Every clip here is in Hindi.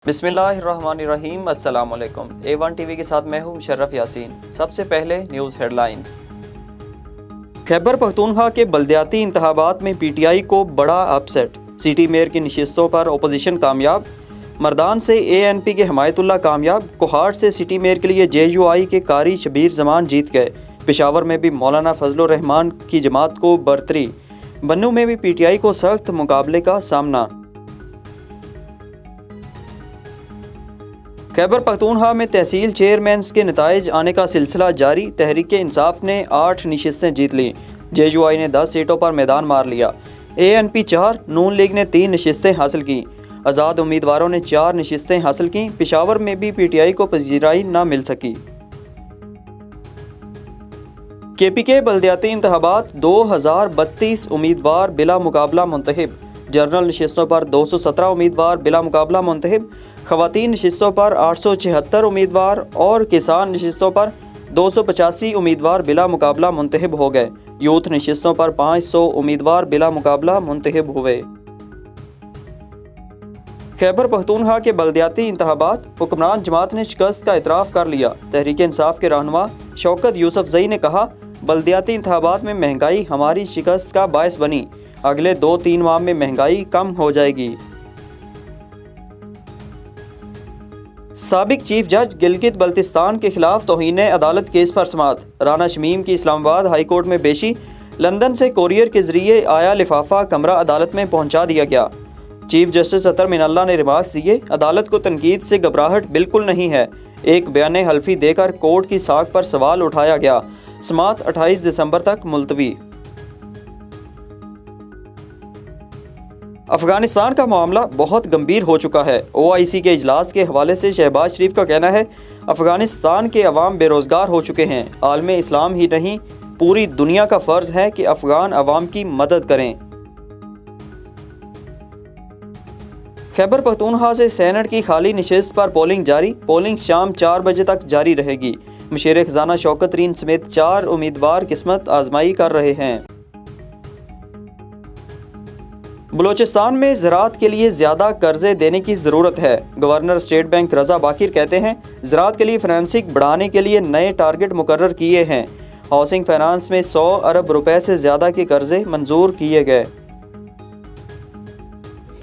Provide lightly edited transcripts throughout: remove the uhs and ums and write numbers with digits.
बिस्मिल्लाहिर्रहमानिर्रहीम। अस्सलाम वालेकुम। A1 टीवी के साथ मैं हूं मुशर्रफ यासीन। सबसे पहले न्यूज़ हेडलाइंस। खैबर पख्तूनख्वा के बल्दियाती इंतखाबात में PTI को बड़ा अपसेट। सिटी मेयर की नशिस्तों पर अपोजिशन कामयाब। मर्दान से ANP के हमायतुल्लाह कामयाब। कोहाट से सिटी मेयर के लिए JUI के कारी शबीर जमान जीत गए। पेशावर में भी मौलाना फजलुर रहमान की जमात को बरतरी। बन्नू में भी PTI को सख्त मुकाबले का सामना। खैबर पख्तूनख्वा में तहसील चेयरमैन्स के नताइज आने का सिलसिला जारी। तहरीक इंसाफ ने 8 नशिस्तें जीत लीं। JUI ने 10 सीटों पर मैदान मार लिया। ANP 4, नून लीग ने 3 नशिस्तें हासिल की। आज़ाद उम्मीदवारों ने 4 नशिस्तें हासिल की। पेशावर में भी PTI को पजीराई न मिल सकी। KPK बल्दियाती इंतखाबात 2032 उम्मीदवार बिला मुकाबला मुंतखब। जनरल नशिस्तों पर 217 उम्मीदवार बिला मुकाबला मुंतखब। ख़वातीन नशिस्तों पर 876 उम्मीदवार और किसान नशिस्तों पर 285 उम्मीदवार बिला मुकाबला मुंतखब हो गए। यूथ नशिस्तों पर 500 उम्मीदवार बिला मुकाबला मुंतखब हुए। खैबर पख्तूनख्वा के बल्दियाती इंतखाबात हुक्मरान जमात ने शिकस्त का इतराफ़ कर लिया। तहरीक इंसाफ के रहनुमा शौकत यूसुफजई ने कहा, बल्दियाती इंतखाबात में महंगाई हमारी शिकस्त का बायस बनी। अगले 2-3 माह में महंगाई कम हो जाएगी। साबिक चीफ जज गिलगित बल्तिस्तान के खिलाफ तौहीन अदालत केस पर समाअत। राना शमीम की इस्लामाबाद हाई कोर्ट में पेशी। लंदन से कोरियर के जरिए आया लिफाफा कमरा अदालत में पहुंचा दिया गया। चीफ जस्टिस अतर मिनल्ला ने रिमार्क्स दिए, अदालत को तनकीद से घबराहट बिल्कुल नहीं है। एक बयान हल्फी देकर कोर्ट की साख पर सवाल उठाया गया। समाअत 28 दिसंबर तक मुलतवी। अफगानिस्तान का मामला बहुत गंभीर हो चुका है। OIC के इजलास के हवाले से शहबाज शरीफ का कहना है, अफगानिस्तान के अवाम बेरोज़गार हो चुके हैं। आलम इस्लाम ही नहीं, पूरी दुनिया का फ़र्ज़ है कि अफगान अवाम की मदद करें। खैबर पख्तूनख्वा से सेनेट की खाली नशिस्त पर पोलिंग जारी। पोलिंग शाम 4 बजे तक जारी रहेगी। मुशीर खजाना शौकत तरीन समेत 4 उम्मीदवार किस्मत आजमाई कर रहे हैं। बलूचिस्तान में ज़राअत के लिए ज़्यादा कर्जे देने की ज़रूरत है। गवर्नर स्टेट बैंक रज़ा बाकिर कहते हैं, ज़राअत के लिए फाइनेंसिंग बढ़ाने के लिए नए टारगेट मुकर्रर किए हैं। हाउसिंग फाइनेंस में 100 अरब रुपए से ज़्यादा के कर्जे मंजूर किए गए।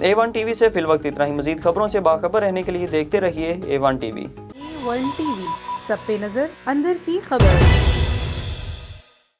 A1 टीवी से फिलवक्त इतना ही। मज़ीद खबरों से बाखबर रहने के लिए देखते रहिए A1 टीवी। A1 टीवी, सब पे नज़र, अंदर की खबर।